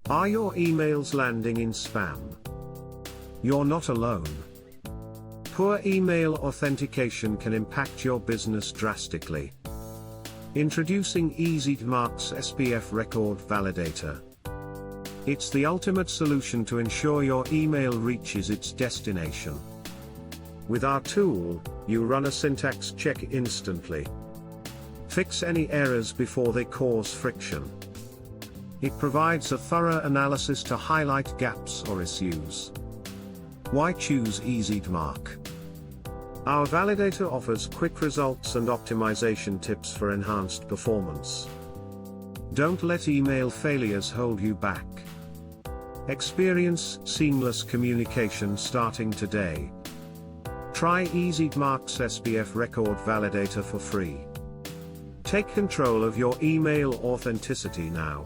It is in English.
Are your emails landing in spam? You're not alone. Poor email authentication can impact your business drastically. Introducing EasyDMARC's SPF Record Validator. It's the ultimate solution to ensure your email reaches its destination. With our tool, you run a syntax check instantly. Fix any errors before they cause friction. It provides a thorough analysis to highlight gaps or issues. Why choose EasyDMARC? Our validator offers quick results and optimization tips for enhanced performance. Don't let email failures hold you back. Experience seamless communication starting today. Try EasyDMARC's SPF Record Validator for free. Take control of your email authenticity now.